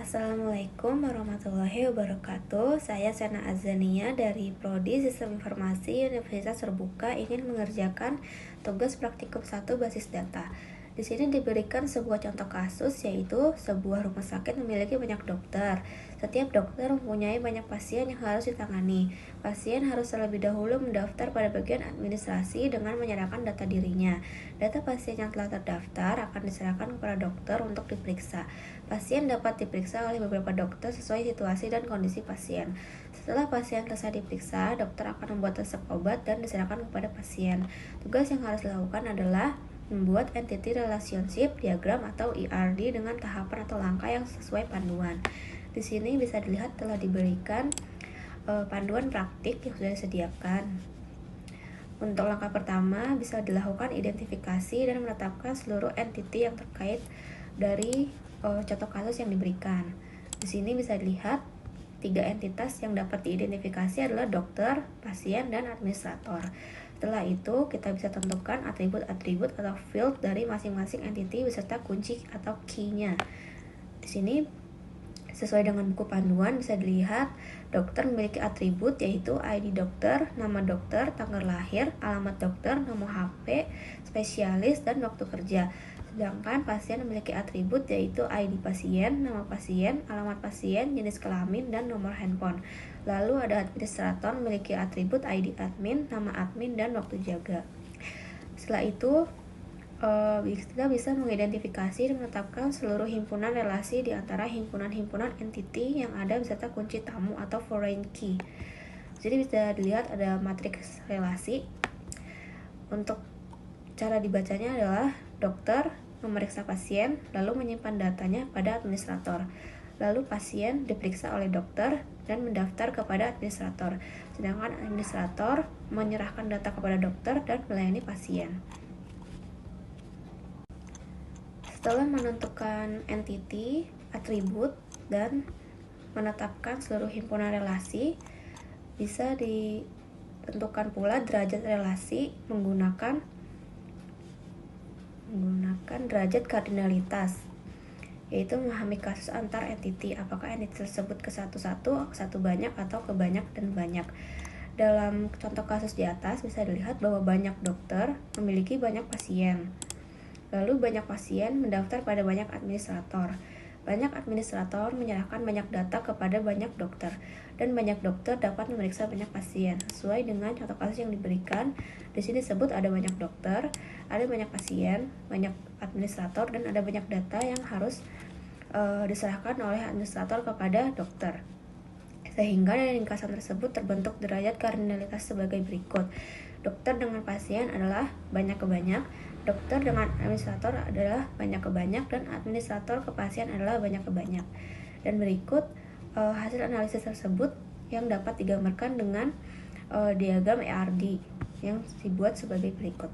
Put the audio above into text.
Assalamualaikum warahmatullahi wabarakatuh. Saya Sena Azania dari Prodi Sistem Informasi Universitas Terbuka ingin mengerjakan tugas praktikum 1 basis data. Di sini diberikan sebuah contoh kasus, yaitu sebuah rumah sakit memiliki banyak dokter. Setiap dokter mempunyai banyak pasien yang harus ditangani. Pasien harus terlebih dahulu mendaftar pada bagian administrasi dengan menyerahkan data dirinya. Data pasien yang telah terdaftar akan diserahkan kepada dokter untuk diperiksa. Pasien dapat diperiksa oleh beberapa dokter sesuai situasi dan kondisi pasien. Setelah pasien selesai diperiksa, dokter akan membuat resep obat dan diserahkan kepada pasien. Tugas yang harus dilakukan adalah membuat entity relationship diagram atau ERD dengan tahapan atau langkah yang sesuai panduan. Di sini bisa dilihat telah diberikan panduan praktik yang sudah disediakan. Untuk langkah pertama bisa dilakukan identifikasi dan menetapkan seluruh entity yang terkait dari contoh kasus yang diberikan. Di sini bisa dilihat 3 entitas yang dapat diidentifikasi adalah dokter, pasien, dan administrator. Setelah itu, kita bisa tentukan atribut-atribut atau field dari masing-masing entity beserta kunci atau key-nya. Di sini, sesuai dengan buku panduan, bisa dilihat dokter memiliki atribut yaitu ID dokter, nama dokter, tanggal lahir, alamat dokter, nomor HP, spesialis, dan waktu kerja. Sedangkan pasien memiliki atribut yaitu ID pasien, nama pasien, alamat pasien, jenis kelamin, dan nomor handphone. Lalu ada administrator memiliki atribut ID admin, nama admin, dan waktu jaga. Setelah itu, kita bisa mengidentifikasi dan menetapkan seluruh himpunan relasi di antara himpunan-himpunan entity yang ada beserta kunci tamu atau foreign key. Jadi bisa dilihat ada matriks relasi. Untuk cara dibacanya adalah dokter memeriksa pasien, lalu menyimpan datanya pada administrator. Lalu pasien diperiksa oleh dokter dan mendaftar kepada administrator. Sedangkan administrator menyerahkan data kepada dokter dan melayani pasien. Setelah menentukan entity, atribut, dan menetapkan seluruh himpunan relasi, bisa ditentukan pula derajat relasi menggunakan derajat kardinalitas, yaitu memahami kasus antar entity, apakah entity tersebut ke satu banyak, atau ke banyak dan banyak. Dalam contoh kasus di atas bisa dilihat bahwa banyak dokter memiliki banyak pasien. Lalu banyak pasien mendaftar pada banyak administrator. Banyak administrator menyerahkan banyak data kepada banyak dokter, dan banyak dokter dapat memeriksa banyak pasien. Sesuai dengan contoh kasus yang diberikan, di sini disebut ada banyak dokter, ada banyak pasien, banyak administrator, dan ada banyak data yang harus diserahkan oleh administrator kepada dokter. Sehingga dari ringkasan tersebut terbentuk derajat kardinalitas sebagai berikut. Dokter dengan pasien adalah banyak ke banyak, dokter dengan administrator adalah banyak ke banyak, dan administrator ke pasien adalah banyak ke banyak. Dan berikut hasil analisis tersebut yang dapat digambarkan dengan diagram ERD yang dibuat sebagai berikut.